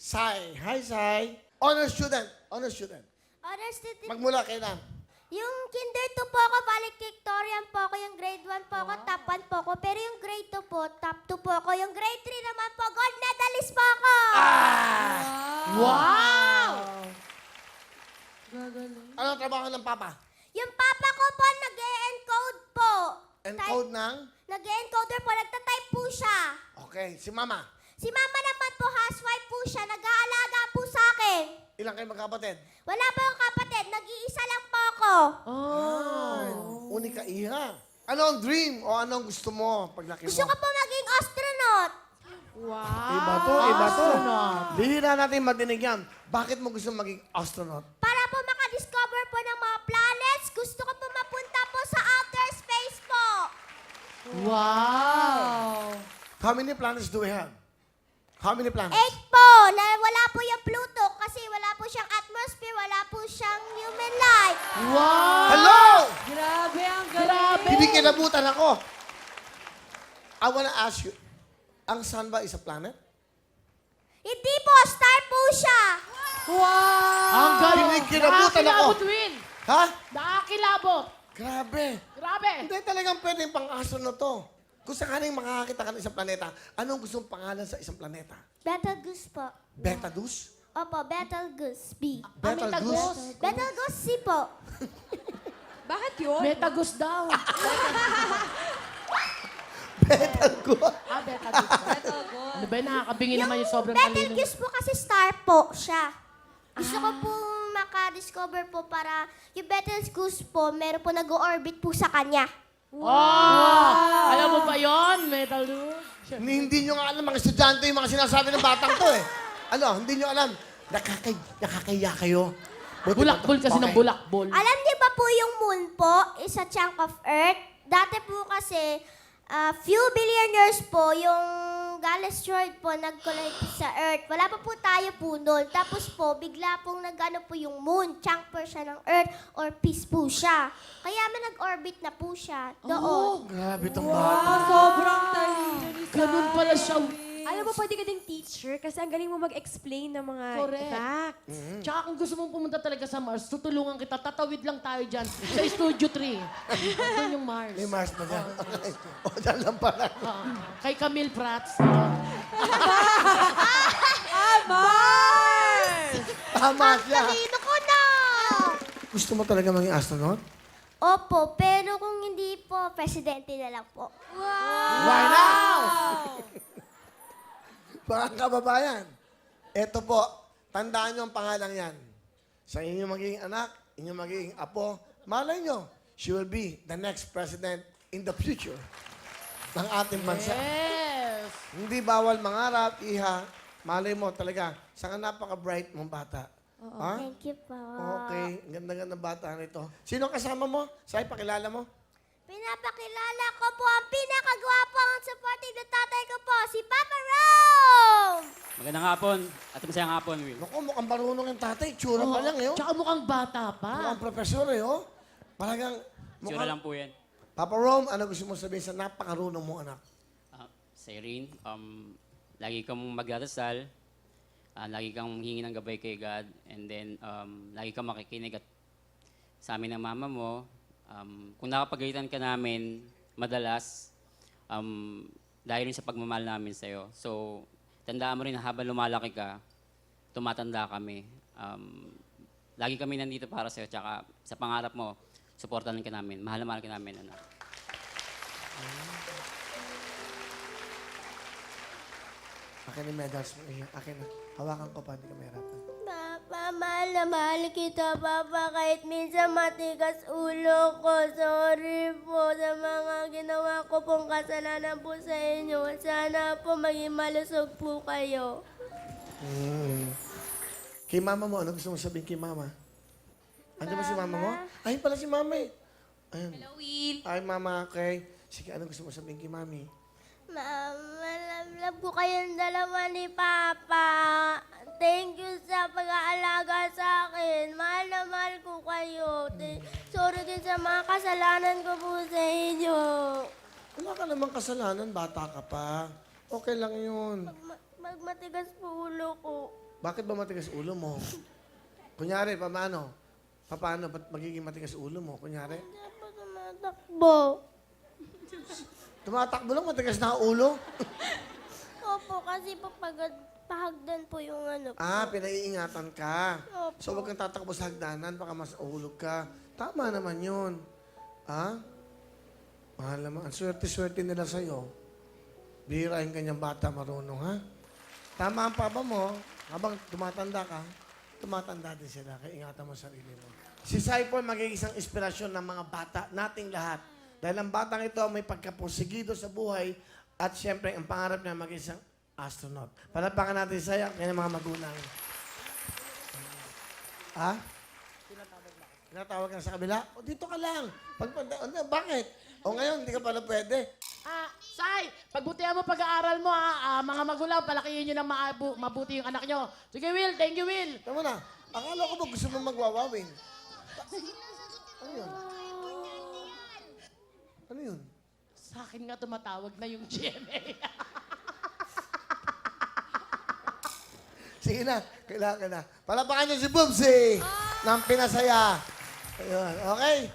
Sai. Hi, Sai. Honor student. Honor student. Honors Titi. Magmula kailan? Yung kinder 2 po ako, valedictorian po ako. Yung grade 1 po ako, top 1 po ako. Pero yung grade 2 po, top 2 po ako. Yung grade 3 naman po, gold medalist po ako. Wow! Anong trabaho ng papa? Yung papa ko po, nag-e-encode po. Encode ng? Nag-e-encoder po, nagtatype po siya. Okay. Si mama? Si mama naman po, housewife po siya, nag-aalaga po sa akin. Ilang kayo magkapatid? Wala po yung kapatid, nag-iisa lang po ako. Ay, unika iha. Ano ang dream o ano ang gusto mo paglaki mo? Gusto ko po maging astronaut. Iba to, iba to. Bihira natin madinig yan. Bakit mo gusto maging astronaut? Para po makadiscover po ng mga planets, gusto ko po mapunta po sa outer space po. Wow! How many planets do we have? How many planets? 8 po, na wala po yung Pluto kasi wala po siyang atmosphere, wala po siyang human life. Wow! Hello! Grabe, ang Grabe! Hindi kinabutan ako. I wanna ask you, ang sun ba is a planet? Hindi po, star po siya. Wow! Ang galing! Hindi kinabutan ako. Nakakilabot, Win! Ha? Nakakilabot! Grabe. Grabe! Hindi talagang pwedeng pang-astronaut to. Kung sakaling makakakita ka ng isang planeta, anong gusto mong pangalan sa isang planeta? Betelgeuse po. Betelgeuse? Opo, Betelgeuse B. Betelgeuse? Betelgeuse C po. Bakit yun? Metagus daw. Betelgeuse? Metagus. Ano ba, nakakabingi naman yung sobrang talino. Betelgeuse po kasi star po siya. Gusto ko po makadiscover po para yung Betelgeuse po, meron po nag-orbit po sa kanya. Oh! Alam mo ba yun? Metagus. Hindi nyo nga alam, mga estudyante, yung mga sinasabi ng batang to eh. Ano, hindi nyo alam. Nakakaya kayo. Buti Bulakbol kasi ng Okay. bulakbol. Alam niyo ba po yung moon po is a chunk of earth? Dati po kasi, few billion years po, yung asteroid po nag-collide sa earth. Wala pa po tayo po noon. Tapos po, bigla pong nag-ano po yung moon. Chunk po siya ng earth or piece po siya. Kaya man nag-orbit na po siya doon. Grabe itong bata. Sobrang talino ni Ganun pala siya. Alam mo, pwede ka ding teacher kasi ang galing mo mag-explain ng mga Correct. facts. Tsaka kung gusto mong pumunta talaga sa Mars, tutulungan kita. Tatawid lang tayo dyan sa Studio 3. Doon yung Mars. May Mars na dyan. O, dyan lang pala. Kay Camille Prats. Mars! Tama siya. Talino ko na! Gusto mo talaga maging astronaut? Opo, pero kung hindi po, presidente na lang po. Why now? Mga kababayan, eto po, tandaan nyo ang pangalan yan. Sa inyong magiging anak, inyong magiging apo, malay nyo, she will be the next president in the future ng ating bansa. Yes! Hindi bawal mangarap, iha. Malay mo talaga, saka napaka-bright mong bata. Ha? Thank you po. Okay, ang ganda-ganda bata nito. Sino kasama mo? Say, pakilala mo. Pinapakilala ko po ang pinakagwapo ang supporting na tatay ko po, si Papa Rome! Magandang hapon at masayang hapon, Will. Naku, mukhang marunong yung tatay. Tsura pa lang, eh. Oh. Tsaka mukhang bata pa. Mukhang profesor, eh. Oh. Talagang, Sura lang po yan. Papa Rome, ano gusto mo sabihin sa napakarunong mo, anak? Sa Irene, lagi kang magdadasal, lagi kang hingi ng gabay kay God, and then lagi kang makikinig at sa amin ng mama mo. Kung nakapagalitan ka namin madalas, dahil rin sa pagmamahal namin sa'yo. So, tandaan mo rin na habang lumalaki ka, tumatanda kami. Lagi kami nandito para sa'yo, tsaka sa pangarap mo, supportan ka namin. Mahal na mahal ka namin, anak. Akin yung medals mo. Akin na. Hawakan ko pa, hindi ka mahirapan. Papa, mahal na mahal kita, Papa, kahit minsan matigas ulo ko. Sorry po sa mga ginawa ko pong kasalanan po sa inyo. Sana po maging malusog po kayo. Kay mama mo, ano gusto mo sabihin kay mama? Ano ba si mama mo? Ay, pala si mama eh. Ayun. Hello, Will. Ay, mama, okay. Sige, ano gusto mo sabihin kay mami? Mama, love ko kayong dalawa ni Papa. Thank you sa pag-aalaga sa akin. Mahal na mahal ko kayo. Sorry din sa mga kasalanan ko po sa inyo. Wala ka namang kasalanan, bata ka pa. Okay lang yun. Magmatigas po ulo ko. Bakit ba matigas ulo mo? Kunyari, paano? Paano? Ba't magiging matigas ulo mo? Kunyari? Hindi po tumatakbo. Tumatakbo lang, matigas na ang ulo. Opo, kasi po pahagdan po yung ano po. Pinaiingatan ka. Opo. So, huwag kang tatakbo sa hagdanan, baka mas uhulog ka. Tama naman yun. Mahal naman. Ang swerte-swerte nila sa'yo. Bihirahin kanyang bata marunong, ha? Tama ang papa mo. Habang tumatanda ka, tumatanda din sila. Kaya ingatan mo sarili mo. Si Saipon magiging isang inspirasyon ng mga bata, nating lahat. Dahil ang batang ito may pagkapusigido sa buhay at siyempre ang pangarap niya maging isang astronaut. Palapakan natin sa kanyang mga magulang. Ha? Tinatawag ka sa kabila? O, dito ka lang. Bakit? O ngayon, hindi ka pala pwede. Sai, pagbutihan mo pag-aaral mo ha. Mga magulang, palakihin nyo ng mabuti yung anak nyo. Sige, Will. Thank you, Will. Tama na. Akala ko ba gusto mo magwawawin? Ano yun? Ano yun? Sa akin nga tumatawag na yung GMA. Sige na, kailangan na. Palapakan niyo si Bubsy ng Pinasaya. Ayun, okay?